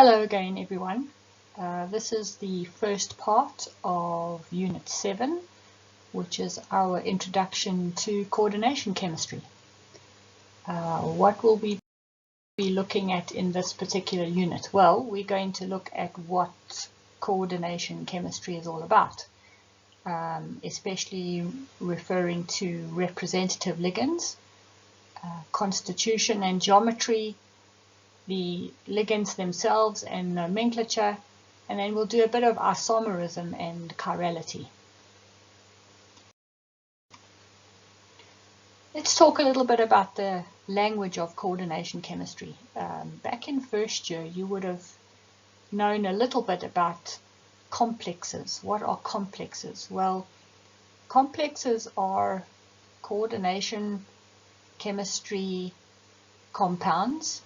Hello again, everyone. This is the first part of Unit 7, which is our introduction to coordination chemistry. What will we be looking at in this particular unit? Well, we're going to look at what coordination chemistry is all about, especially referring to representative ligands, constitution and geometry, the ligands themselves and nomenclature, and then we'll do a bit of isomerism and chirality. Let's talk a little bit about the language of coordination chemistry. Back in first year, you would have known a little bit about complexes. What are complexes? Well, complexes are coordination chemistry compounds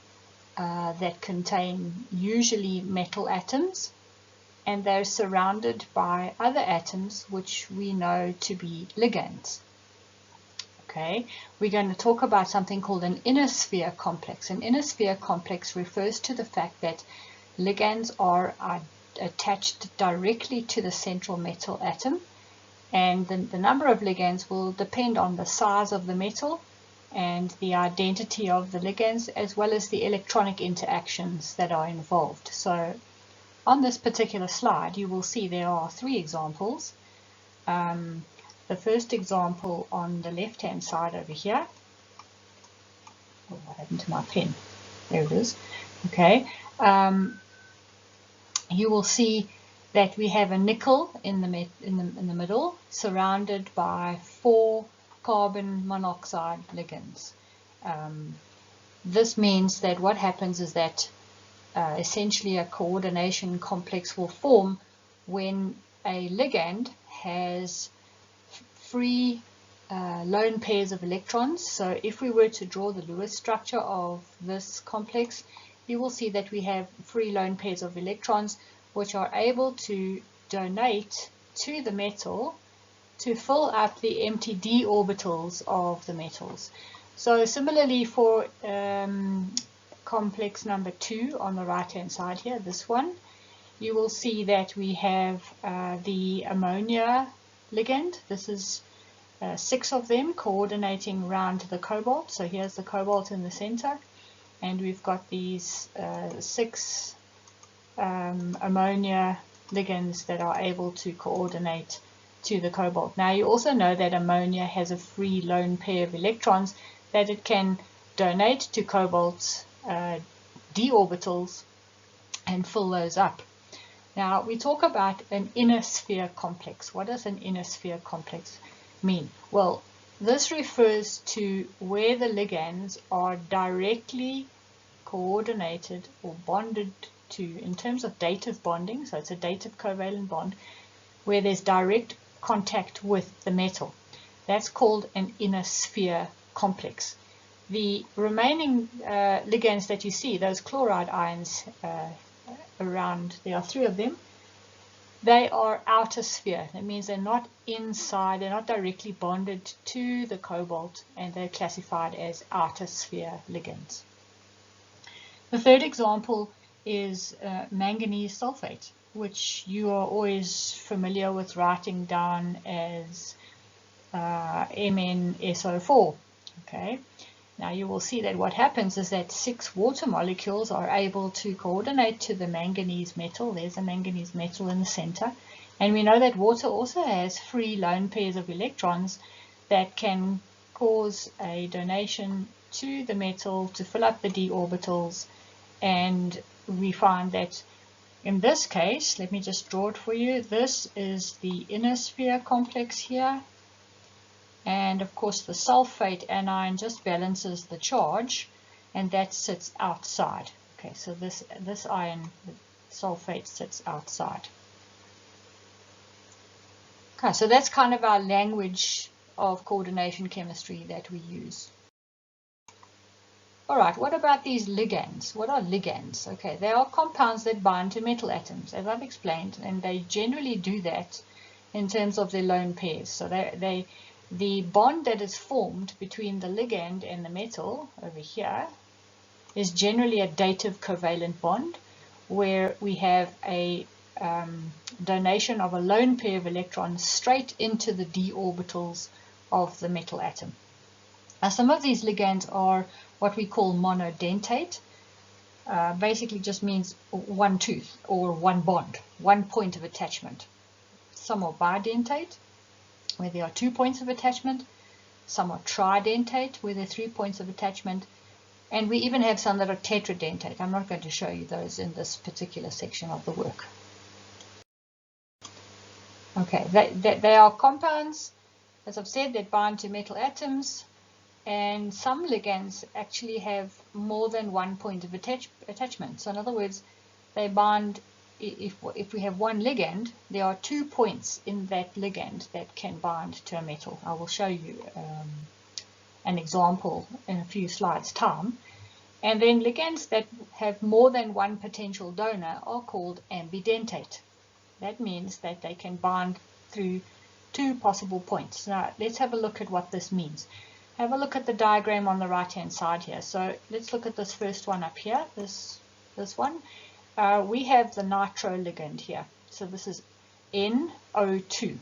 that contain usually metal atoms, and they're surrounded by other atoms which we know to be ligands. Okay, we're going to talk about something called an inner sphere complex. An inner sphere complex refers to the fact that ligands are attached directly to the central metal atom, and the number of ligands will depend on the size of the metal and the identity of the ligands, as well as the electronic interactions that are involved. So on this particular slide, you will see there are three examples. The first example on the left-hand side over here. Oh, what happened to my pen? There it is. Okay. You will see that we have a nickel in the middle, surrounded by 4 carbon monoxide ligands. This means that what happens is that essentially a coordination complex will form when a ligand has free lone pairs of electrons. So if we were to draw the Lewis structure of this complex, you will see that we have free lone pairs of electrons which are able to donate to the metal to fill up the empty d orbitals of the metals. So similarly for complex number 2 on the right hand side here, this one, you will see that we have the ammonia ligand. This is 6 of them coordinating around the cobalt. So here's the cobalt in the center, and we've got these 6 ammonia ligands that are able to coordinate to the cobalt. Now you also know that ammonia has a free lone pair of electrons that it can donate to cobalt's d orbitals and fill those up. Now we talk about an inner sphere complex. What does an inner sphere complex mean? Well, this refers to where the ligands are directly coordinated or bonded to in terms of dative bonding. So it's a dative covalent bond where there's direct contact with the metal. That's called an inner sphere complex. The remaining ligands that you see, those chloride ions around, there are 3 of them, they are outer sphere. That means they're not inside, they're not directly bonded to the cobalt, and they're classified as outer sphere ligands. The third example is manganese sulfate, which you are always familiar with writing down as MnSO4. Okay. Now you will see that what happens is that 6 water molecules are able to coordinate to the manganese metal. There's a manganese metal in the center. And we know that water also has free lone pairs of electrons that can cause a donation to the metal to fill up the d orbitals. And we find that in this case, let me just draw it for you. This is the inner sphere complex here. And of course the sulfate anion just balances the charge, and that sits outside. Okay, so this ion, the sulfate, sits outside. Okay, so that's kind of our language of coordination chemistry that we use. Alright, what about these ligands? What are ligands? Okay, they are compounds that bind to metal atoms, as I've explained, and they generally do that in terms of their lone pairs. So the bond that is formed between the ligand and the metal over here is generally a dative covalent bond, where we have a donation of a lone pair of electrons straight into the d orbitals of the metal atom. Now, some of these ligands are what we call monodentate. Basically just means one tooth or one bond, one point of attachment. Some are bidentate, where there are 2 points of attachment. Some are tridentate, where there are 3 points of attachment. And we even have some that are tetradentate. I'm not going to show you those in this particular section of the work. Okay, they are compounds, as I've said, that bind to metal atoms. And some ligands actually have more than 1 point of attachment. So in other words, they bind, if we have one ligand, there are 2 points in that ligand that can bind to a metal. I will show you an example in a few slides' time. And then ligands that have more than one potential donor are called ambidentate. That means that they can bind through 2 possible points. Now let's have a look at what this means. Have a look at the diagram on the right hand side here. So let's look at this first one up here, this one. We have the nitro ligand here. So this is NO2.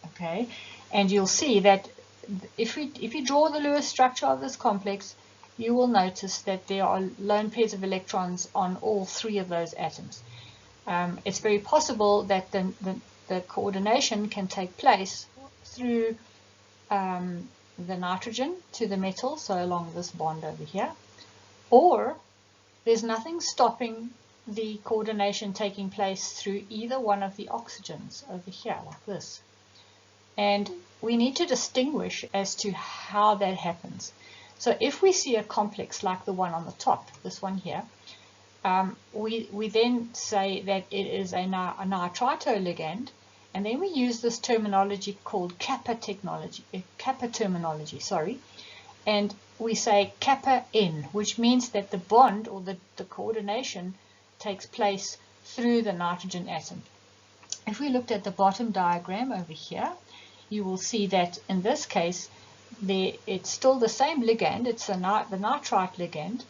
Okay, and you'll see that if you draw the Lewis structure of this complex, you will notice that there are lone pairs of electrons on all 3 of those atoms. It's very possible that the coordination can take place through the nitrogen to the metal, so along this bond over here, or there's nothing stopping the coordination taking place through either one of the oxygens over here, like this. And we need to distinguish as to how that happens. So if we see a complex like the one on the top, this one here, we then say that it is a nitrito ligand, and then we use this terminology called kappa terminology, and we say kappa N, which means that the bond or the coordination takes place through the nitrogen atom. If we looked at the bottom diagram over here, you will see that in this case, it's still the same ligand, it's the nitrite ligand,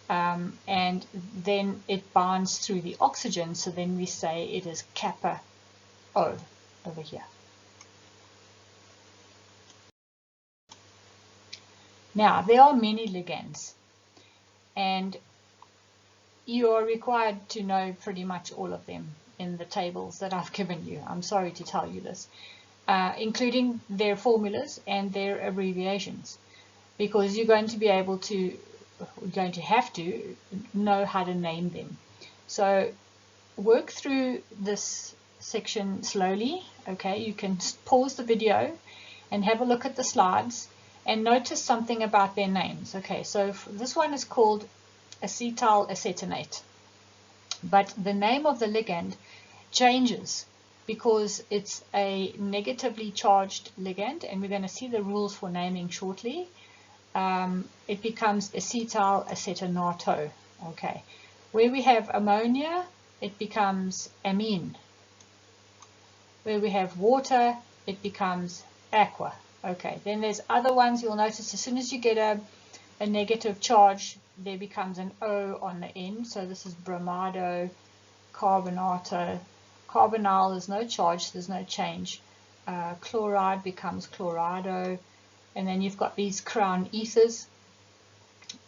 and then it binds through the oxygen, so then we say it is kappa O over here. Now, there are many ligands, and you are required to know pretty much all of them in the tables that I've given you. I'm sorry to tell you this. Including their formulas and their abbreviations, because you're going to have to know how to name them. So work through this section slowly. Okay, you can pause the video and have a look at the slides and notice something about their names. Okay, so this one is called acetyl acetonate, but the name of the ligand changes because it's a negatively charged ligand, and we're going to see the rules for naming shortly. It becomes acetyl acetonato. Okay, where we have ammonia, it becomes amine. Where we have water, it becomes aqua. Okay, then there's other ones. You'll notice as soon as you get a negative charge, there becomes an O on the end. So this is bromido, carbonato. Carbonyl is no charge, there's no change. Chloride becomes chlorido, and then you've got these crown ethers.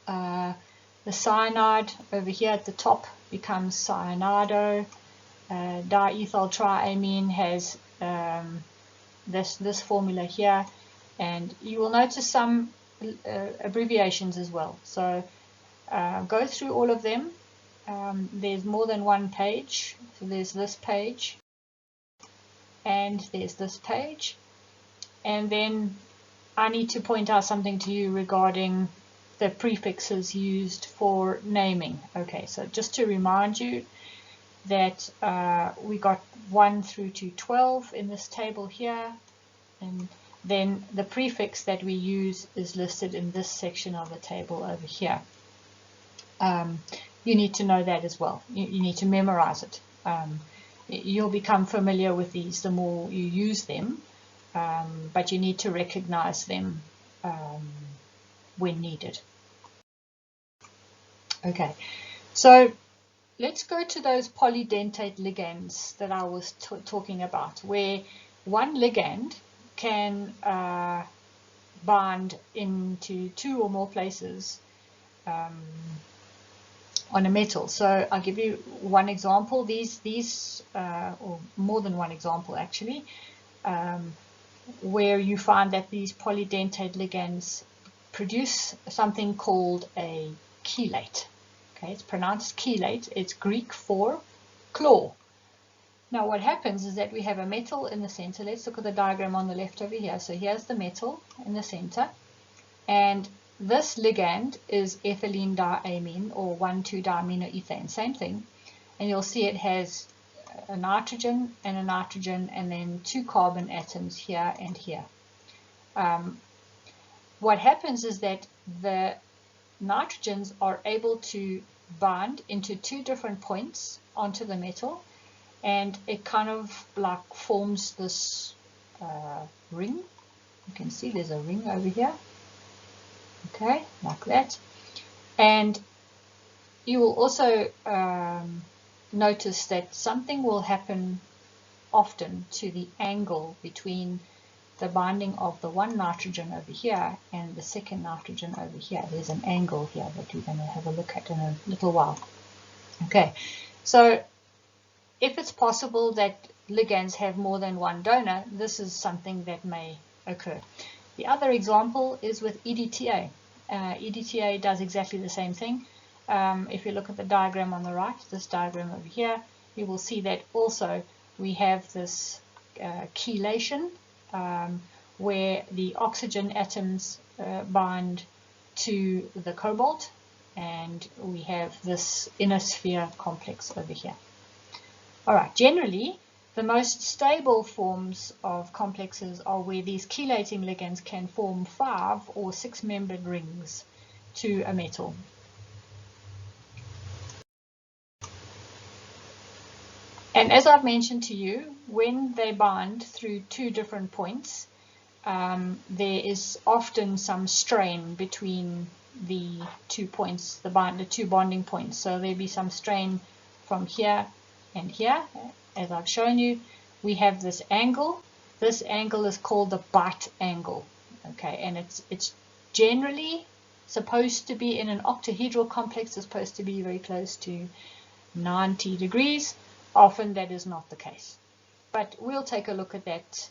The cyanide over here at the top becomes cyanido. Diethyl triamine has this formula here, and you will notice some abbreviations as well. So go through all of them. There's more than one page, so there's this page and there's this page, and then I need to point out something to you regarding the prefixes used for naming. Okay, so just to remind you that we got 1 through to 12 in this table here, and then the prefix that we use is listed in this section of the table over here. You need to know that as well. You need to memorize it. You'll become familiar with these the more you use them, but you need to recognize them when needed. Okay, so let's go to those polydentate ligands that I was talking about, where one ligand can bind into 2 or more places on a metal. So I'll give you one example. These or more than one example actually, where you find that these polydentate ligands produce something called a chelate. Okay, it's pronounced chelate. It's Greek for claw. Now what happens is that we have a metal in the center. Let's look at the diagram on the left over here. So here's the metal in the center, and this ligand is ethylene diamine or 1,2-diaminoethane, same thing. And you'll see it has a nitrogen and then 2 carbon atoms here and here. What happens is that the nitrogens are able to bind into 2 different points onto the metal, and it kind of like forms this ring. You can see there's a ring over here. Okay, like that. And you will also notice that something will happen often to the angle between the binding of the one nitrogen over here and the second nitrogen over here. There's an angle here that we're going to have a look at in a little while. Okay, so if it's possible that ligands have more than one donor, this is something that may occur. The other example is with EDTA. EDTA does exactly the same thing. If you look at the diagram on the right, this diagram over here, you will see that also we have this chelation, where the oxygen atoms bind to the cobalt, and we have this inner sphere complex over here. Alright, generally the most stable forms of complexes are where these chelating ligands can form 5 or 6 membered rings to a metal. And as I've mentioned to you, when they bind through 2 different points, there is often some strain between the 2 points, the 2 bonding points. So there'll be some strain from here and here. As I've shown you, we have this angle. This angle is called the bite angle. Okay, and it's generally supposed to be in an octahedral complex, it's supposed to be very close to 90 degrees. Often that is not the case. But we'll take a look at that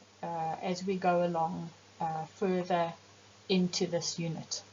as we go along further into this unit.